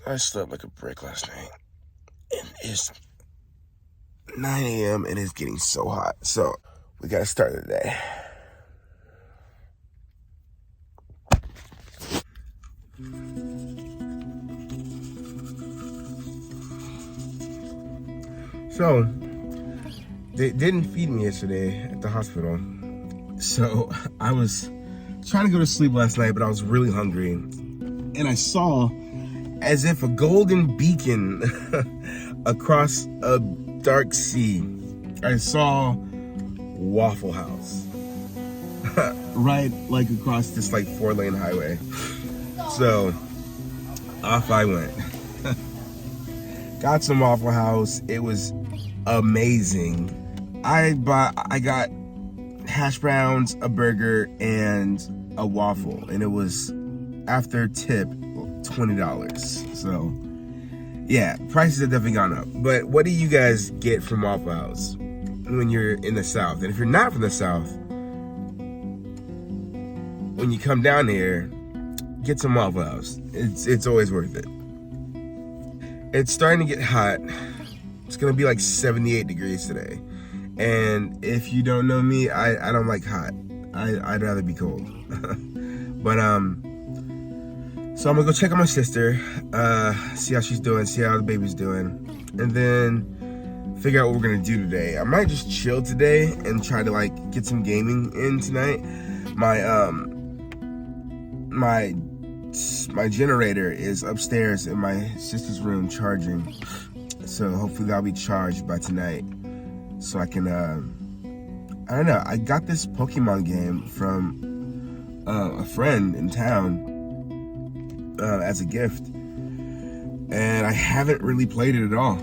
I slept like a brick last night. And it's 9 a.m. and it's getting so hot. So we gotta start the day. So they didn't feed me yesterday at the hospital. So I was trying to go to sleep last night, but I was really hungry. And I saw, as if a golden beacon across a dark sea, I saw Waffle House. Right, like across this like 4-lane highway. So off I went. Got some Waffle House. It was amazing. I got hash browns, a burger, and a waffle, and it was after tip $20. So yeah, prices have definitely gone up. But what do you guys get from Waffle House when you're in the South? And if you're not from the South, when you come down here, get some Waffle House. It's always worth it. It's starting to get hot. It's gonna be like 78 degrees today. And if you don't know me, I don't like hot. I'd rather be cold. But so I'm gonna go check on my sister, see how she's doing, see how the baby's doing, and then figure out what we're gonna do today. I might just chill today and try to like get some gaming in tonight. My generator is upstairs in my sister's room charging, so hopefully that'll be charged by tonight, so I can I don't know, I got this Pokemon game from a friend in town as a gift, and I haven't really played it at all.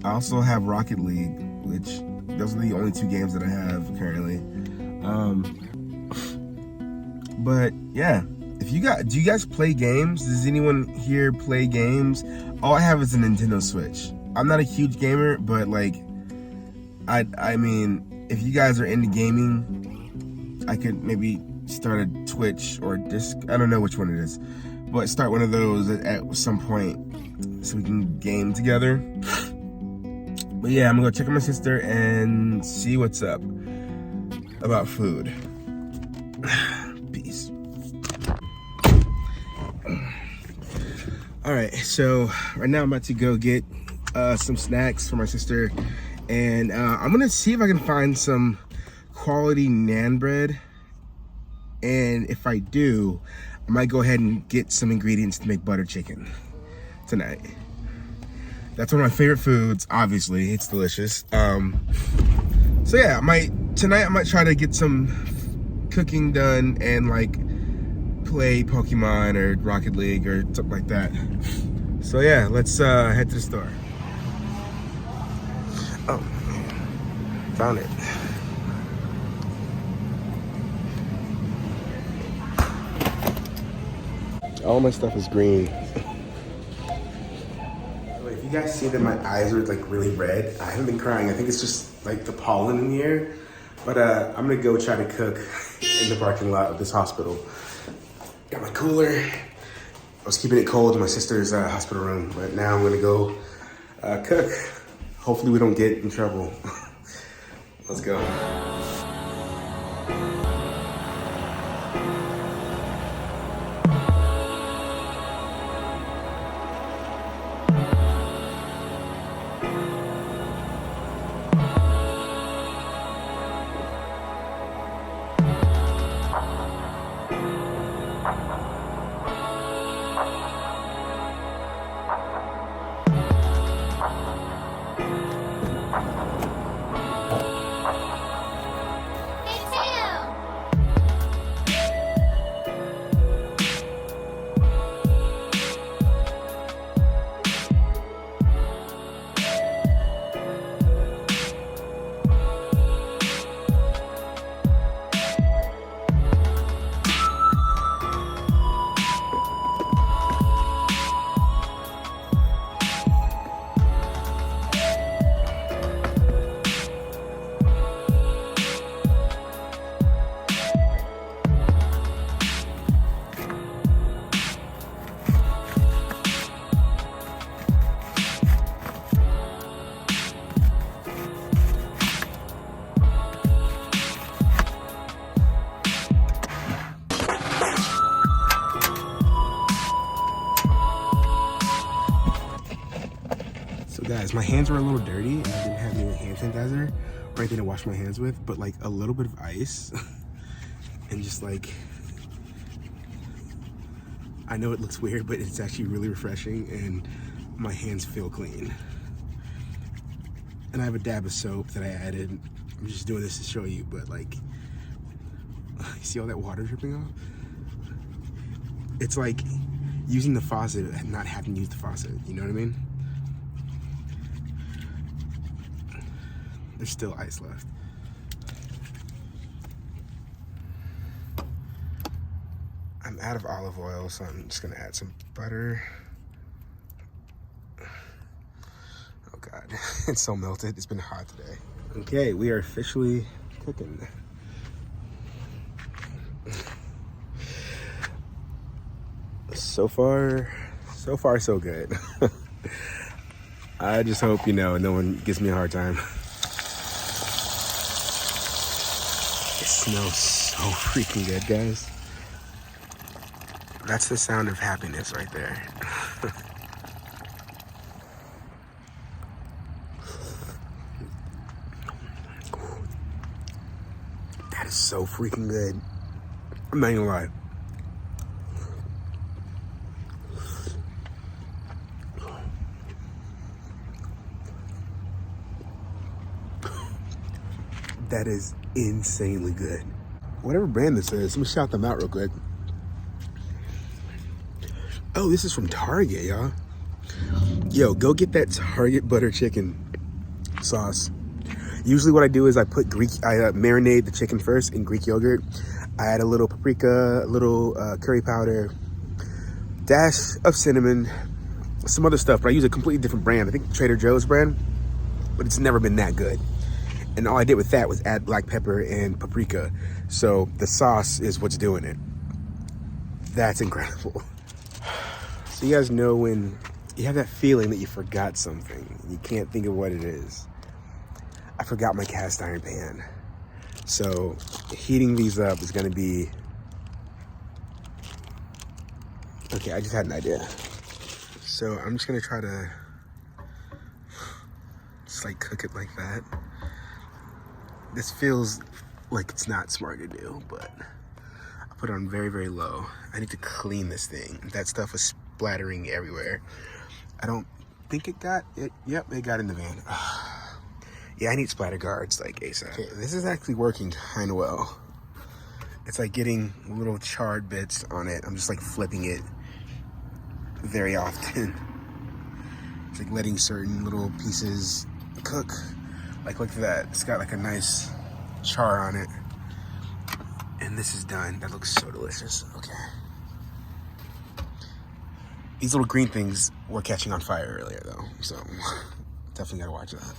I also have Rocket League, which those are the only 2 games that I have currently. But yeah, do you guys play games? Does anyone here play games? All I have is a Nintendo Switch. I'm not a huge gamer, but like, I mean, if you guys are into gaming, I could maybe start a Twitch or Disc. I don't know which one it is, but start one of those at some point so we can game together. But yeah, I'm gonna go check on my sister and see what's up about food. Peace. All right, so right now I'm about to go get some snacks for my sister, and I'm gonna see if I can find some quality naan bread, and if I do, I might go ahead and get some ingredients to make butter chicken tonight. That's one of my favorite foods, obviously. It's delicious. So yeah, tonight I might try to get some cooking done and like play Pokemon or Rocket League or something like that. So yeah, let's head to the store. Oh, found it. All my stuff is green. If you guys see that my eyes are like really red, I haven't been crying. I think it's just like the pollen in the air. But I'm gonna go try to cook in the parking lot of this hospital. Got my cooler. I was keeping it cold in my sister's hospital room, but now I'm gonna go cook. Hopefully we don't get in trouble. Let's go. Guys, my hands were a little dirty and I didn't have any hand sanitizer or anything to wash my hands with, but like a little bit of ice and just like, I know it looks weird, but it's actually really refreshing and my hands feel clean. And I have a dab of soap that I added. I'm just doing this to show you, but like, you see all that water dripping off? It's like using the faucet and not having to use the faucet, you know what I mean? There's still ice left. I'm out of olive oil, so I'm just gonna add some butter. Oh God, it's so melted. It's been hot today. Okay, we are officially cooking. So far, so good. I just hope, no one gives me a hard time. It smells so freaking good, guys. That's the sound of happiness right there. That is so freaking good. I'm not gonna lie. That is insanely good. Whatever brand this is, let me shout them out real quick. Oh, this is from Target, y'all. Yo, go get that Target butter chicken sauce. Usually what I do is I marinate the chicken first in Greek yogurt. I add a little paprika, a little curry powder, dash of cinnamon, some other stuff, but I use a completely different brand. I think Trader Joe's brand, but it's never been that good. And all I did with that was add black pepper and paprika. So the sauce is what's doing it. That's incredible. So you guys know when you have that feeling that you forgot something, you can't think of what it is. I forgot my cast iron pan. So heating these up is gonna be, okay, I just had an idea. So I'm just gonna try to just like cook it like that. This feels like it's not smart to do, but I put it on very, very low. I need to clean this thing. That stuff was splattering everywhere. I don't think it got it. Yep, it got in the van. Yeah, I need splatter guards like ASAP. Okay, this is actually working kind of well. It's like getting little charred bits on it. I'm just like flipping it very often. It's like letting certain little pieces cook. Like look at that, it's got like a nice char on it. And this is done. That looks so delicious. Okay. These little green things were catching on fire earlier though, so definitely gotta watch that.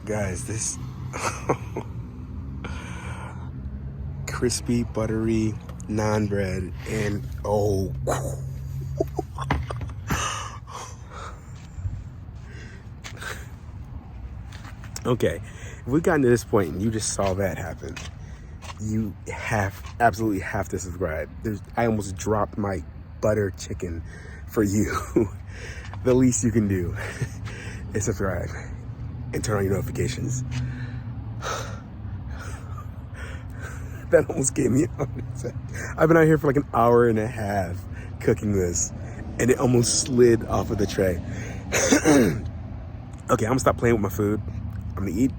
Guys, this crispy, buttery naan bread, and oh. Okay, if we got to this point and you just saw that happen, you absolutely have to subscribe. I almost dropped my butter chicken for you. The least you can do is subscribe and turn on your notifications. That almost gave me a heart attack. I've been out here for like an hour and a half cooking this, and it almost slid off of the tray. Okay, I'm gonna stop playing with my food. I'm gonna eat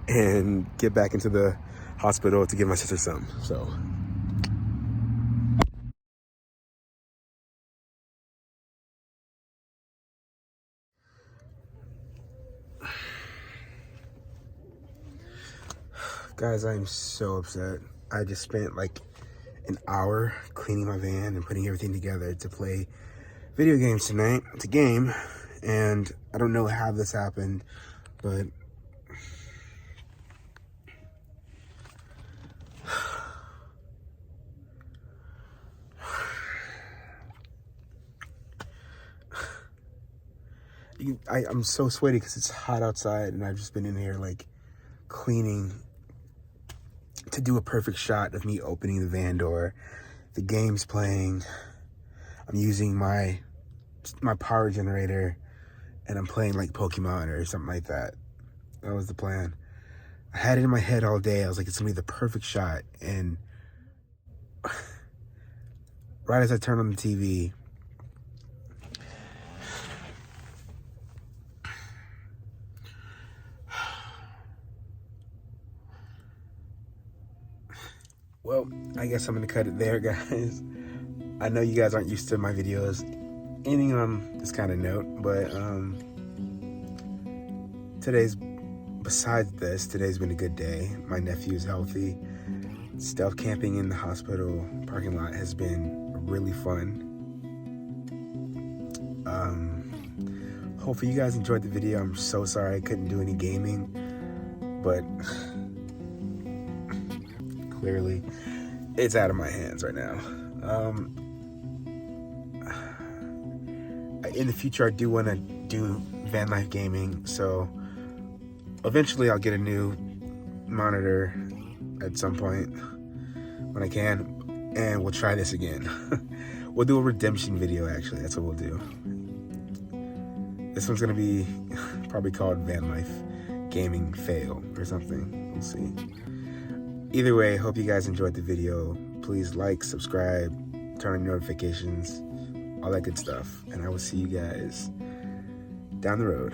and get back into the hospital to give my sister some. So. Guys, I am so upset. I just spent like an hour cleaning my van and putting everything together to play video games tonight. It's a game, and I don't know how this happened, but I'm so sweaty because it's hot outside, and I've just been in here like cleaning to do a perfect shot of me opening the van door. The game's playing. I'm using my power generator, and I'm playing like Pokemon or something like that. That was the plan. I had it in my head all day. I was like, it's gonna be the perfect shot. And right as I turned on the TV, well, I guess I'm gonna cut it there, guys. I know you guys aren't used to my videos ending on this kind of note, but today's been a good day. My nephew's healthy. Stealth camping in the hospital parking lot has been really fun. Hopefully you guys enjoyed the video. I'm so sorry I couldn't do any gaming, but clearly it's out of my hands right now. In the future, I do want to do van life gaming, so eventually I'll get a new monitor at some point when I can, and we'll try this again. We'll do a redemption video, actually. That's what we'll do. This one's gonna be probably called Van Life Gaming Fail or something. We'll see. Either way, hope you guys enjoyed the video. Please like, subscribe, turn on notifications, all that good stuff. And I will see you guys down the road.